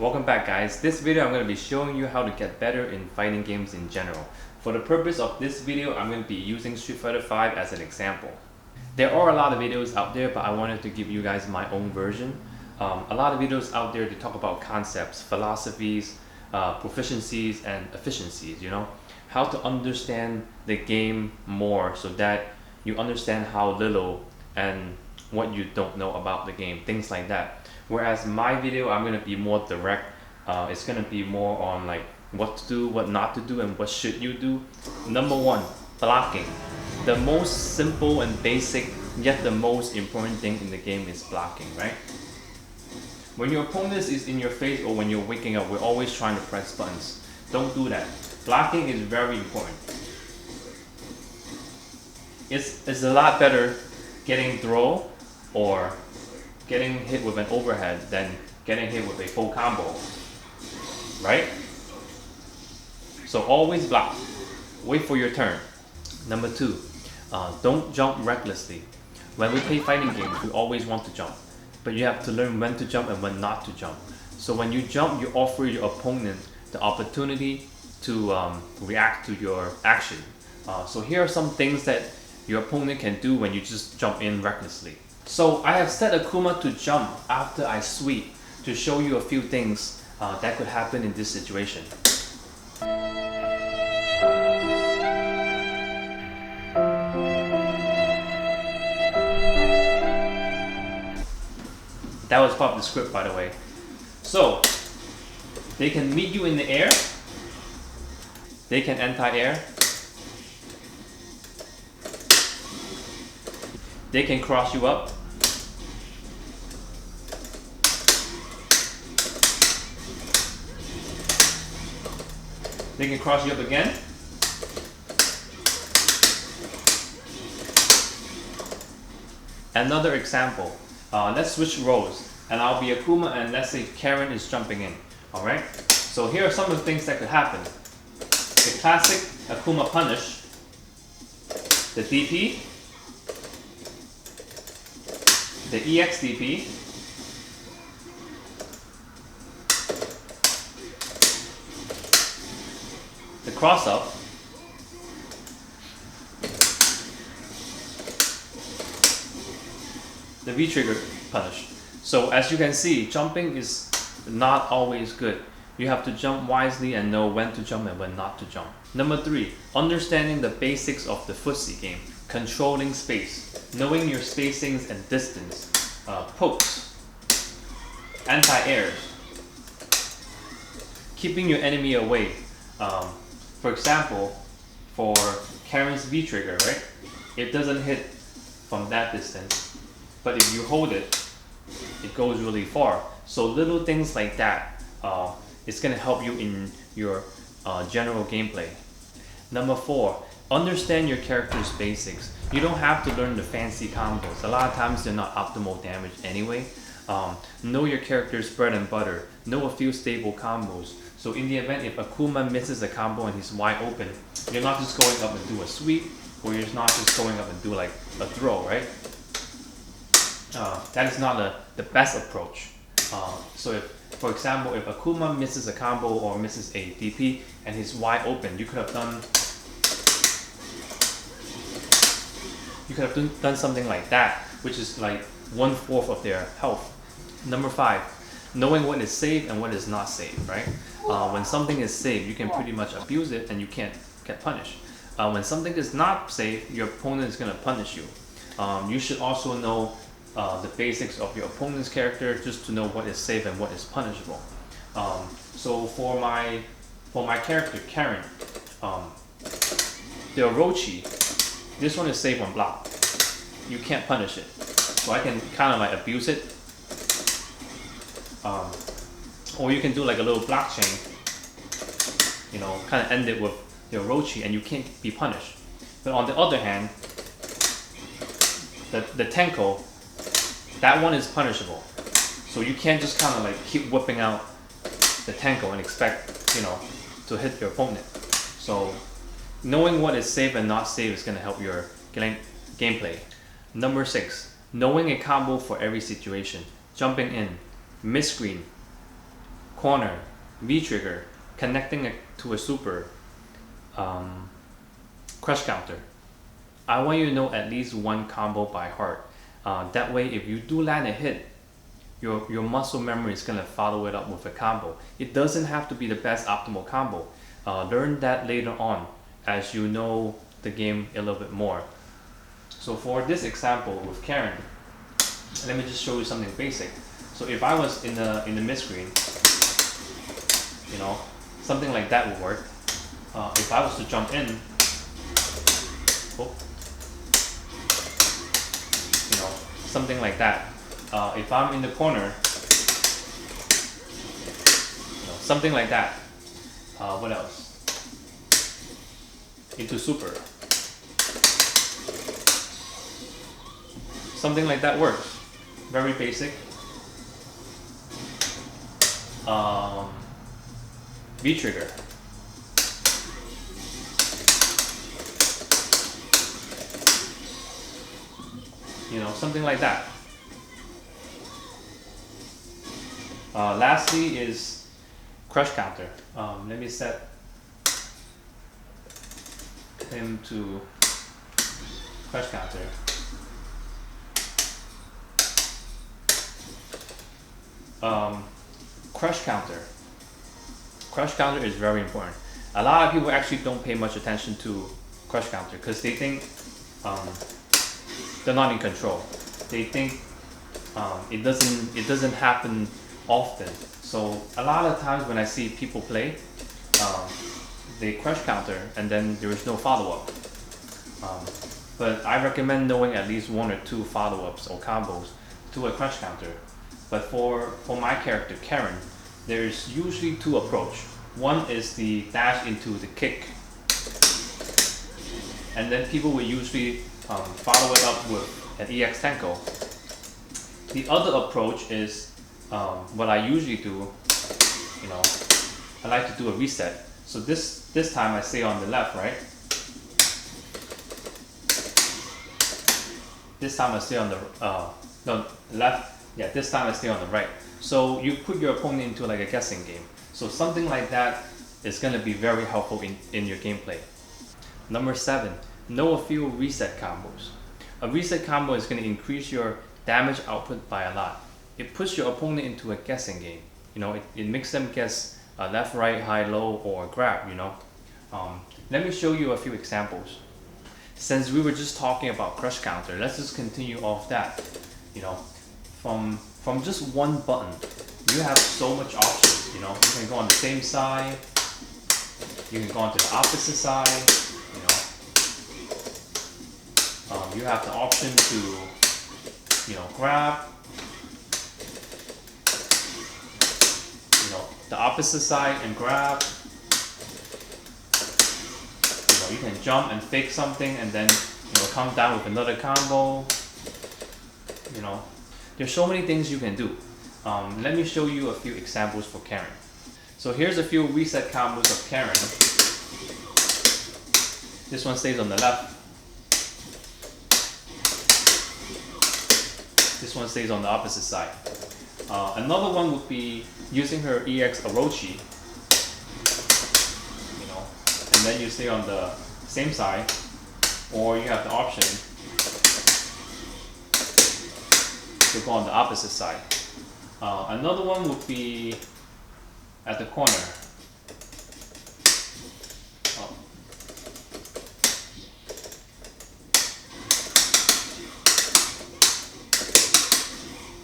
Welcome back, guys. This video I'm going to be showing you how to get better in fighting games in general. For the purpose of this video, I'm going to be using Street Fighter V as an example. There are a lot of videos out there, but I wanted to give you guys my own version. A lot of videos out there, they talk about concepts, philosophies, proficiencies, and efficiencies, how to understand the game more so that you understand how little and what you don't know about the game, things like that. Whereas my video, I'm going to be more direct. It's going to be more on like what to do, what not to do, and what should you do. Number one, blocking. The most simple and basic, yet the most important thing in the game is blocking, right? When your opponent is in your face or when you're waking up, we're always trying to press buttons. Don't do that. Blocking is very important. It's a lot better getting throw or getting hit with an overhead than getting hit with a full combo, right? So always block. Wait for your turn. Number two, don't jump recklessly. When we play fighting games, we always want to jump, but you have to learn when to jump and when not to jump. So when you jump, you offer your opponent the opportunity to react to your action. So here are some things that your opponent can do when you just jump in recklessly. So I have set Akuma to jump after I sweep to show you a few things that could happen in this situation. That was part of the script, by the way. So they can meet you in the air. They can anti-air. They can cross you up. They can cross you up again. Another example. Let's switch roles. And I'll be Akuma and let's say Karen is jumping in. Alright? So here are some of the things that could happen. The classic Akuma punish. The DP. The EX DP. The cross up. The V trigger punish. So as you can see, jumping is not always good. You have to jump wisely and know when to jump and when not to jump. Number three, understanding the basics of the footsie game. Controlling space, knowing your spacings and distance, pokes, anti-airs, keeping your enemy away. For example, for Karen's V trigger, right? It doesn't hit from that distance, but if you hold it, it goes really far. So little things like that, it's gonna help you in your general gameplay. Number four, understand your character's basics. You don't have to learn the fancy combos. A lot of times they're not optimal damage anyway. Know your character's bread and butter. Know a few stable combos. So in the event if Akuma misses a combo and he's wide open, you're not just going up and do a sweep, or you're not just going up and do like a throw, right? That is not the best approach. So if, for example, if Akuma misses a combo or misses a DP and he's wide open, you could have done something like that, which is like 1/4 of their health. Number five, knowing what is safe and what is not safe, right? When something is safe, you can pretty much abuse it and you can't get punished. When something is not safe, your opponent is going to punish you. You should also know the basics of your opponent's character just to know what is safe and what is punishable. So for my character Karen, the Orochi, this one is safe on block. You can't punish it, so I can kind of like abuse it, or you can do like a little blockchain, kind of end it with the Orochi, and you can't be punished. But on the other hand, the Tenko, that one is punishable. So you can't just kind of like keep whipping out the Tenko and expect, to hit your opponent. So knowing what is safe and not safe is going to help your gameplay. Number six, knowing a combo for every situation. Jumping in, mid-screen, corner, V trigger, connecting it to a super, crush counter. I want you to know at least one combo by heart. That way, if you do land a hit, your muscle memory is gonna follow it up with a combo. It doesn't have to be the best optimal combo. Learn that later on as you know the game a little bit more. So for this example with Karen, let me just show you something basic. So if I was in the mid screen, you know, something like that would work. If I was to jump in, oh, you know, something like that. If I'm in the corner, you know, something like that. What else? Into super. Something like that works. Very basic. V trigger. You know, something like that. Lastly is crush counter. Let me set him to crush counter. Crush counter. Crush counter is very important. A lot of people actually don't pay much attention to crush counter because they think they're not in control. They think it doesn't happen often. So a lot of times when I see people play, they crush counter and then there is no follow-up. But I recommend knowing at least one or two follow-ups or combos to a crush counter. But for my character Karen, there's usually two approaches. One is the dash into the kick, and then people will usually follow it up with an EX Tenko. The other approach is what I usually do. You know, I like to do a reset. So this time I stay on the left, right? This time I stay on the left. Yeah, this time I stay on the right. So you put your opponent into like a guessing game. So something like that is going to be very helpful in your gameplay. Number 7, know a few reset combos. A reset combo is going to increase your damage output by a lot. It puts your opponent into a guessing game. You know, it makes them guess left, right, high, low, or grab, you know. Let me show you a few examples. Since we were just talking about crush counter, let's just continue off that. You know, from just one button, you have so much options. You know, you can go on the same side, you can go on to the opposite side. You know, you have the option to, you know, grab. You know, the opposite side and grab. You know, you can jump and fake something and then, you know, come down with another combo. You know, there's so many things you can do. Let me show you a few examples for Karen. So here's a few reset combos of Karen. This one stays on the left. This one stays on the opposite side. Another one would be using her EX Orochi. You know, and then you stay on the same side, or you have the option to go on the opposite side. Another one would be at the corner.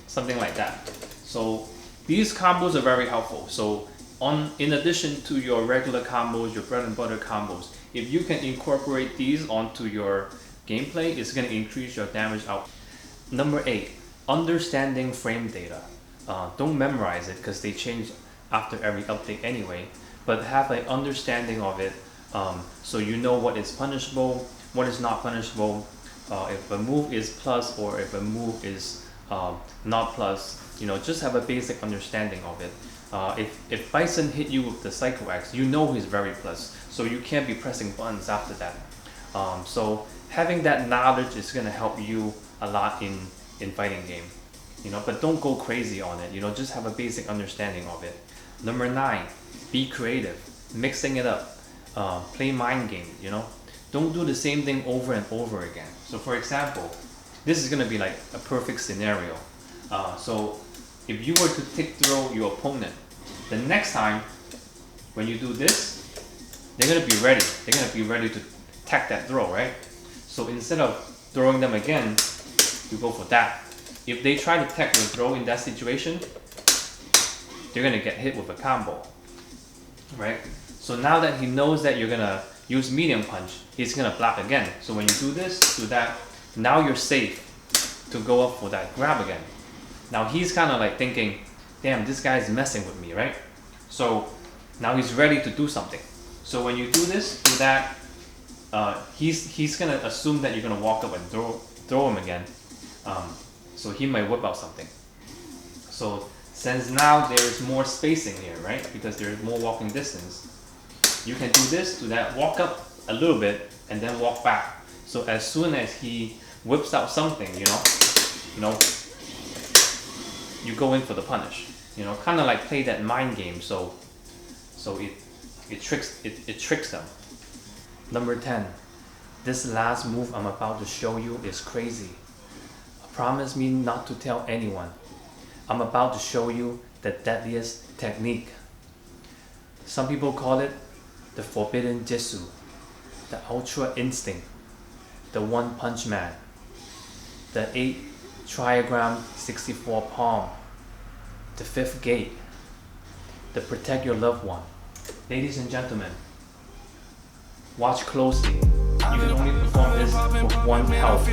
Something like that. So these combos are very helpful. So in addition to your regular combos, your bread and butter combos, if you can incorporate these onto your gameplay, it's going to increase your damage output. Number 8, understanding frame data. Don't memorize it because they change after every update anyway, but have an understanding of it, so you know what is punishable, what is not punishable, if a move is plus or if a move is not plus. You know, just have a basic understanding of it. If Bison hit you with the Psycho X, you know he's very plus, so you can't be pressing buttons after that. So having that knowledge is going to help you a lot in fighting game. You know, but don't go crazy on it. You know, just have a basic understanding of it. Number 9, be creative, mixing it up, play mind game, you know. Don't do the same thing over and over again. So for example, this is gonna be like a perfect scenario. So if you were to tick throw your opponent, the next time when you do this, they're gonna be ready. They're gonna be ready to tech that throw, right? So instead of throwing them again, you go for that. If they try to tech your throw in that situation, they're gonna get hit with a combo, right? So now that he knows that you're gonna use medium punch, he's gonna block again. So when you do this, do that, now you're safe to go up for that grab again. Now he's kind of like thinking, damn, this guy's messing with me, right? So now he's ready to do something. So when you do this, do that, he's gonna assume that you're gonna walk up and throw him again. So he might whip out something. So since now there's more spacing here, right? Because there's more walking distance, you can do this, do that, walk up a little bit, and then walk back. So as soon as he whips out something, you know, you go in for the punish. You know, kind of like play that mind game. So it tricks them. Number 10. This last move I'm about to show you is crazy. Promise me not to tell anyone. I'm about to show you the deadliest technique. Some people call it the forbidden jitsu, the ultra instinct, the one punch man, the 8 trigram 64 palm, the 5th gate, the protect your loved one. Ladies and gentlemen, watch closely. You can only perform this with one health.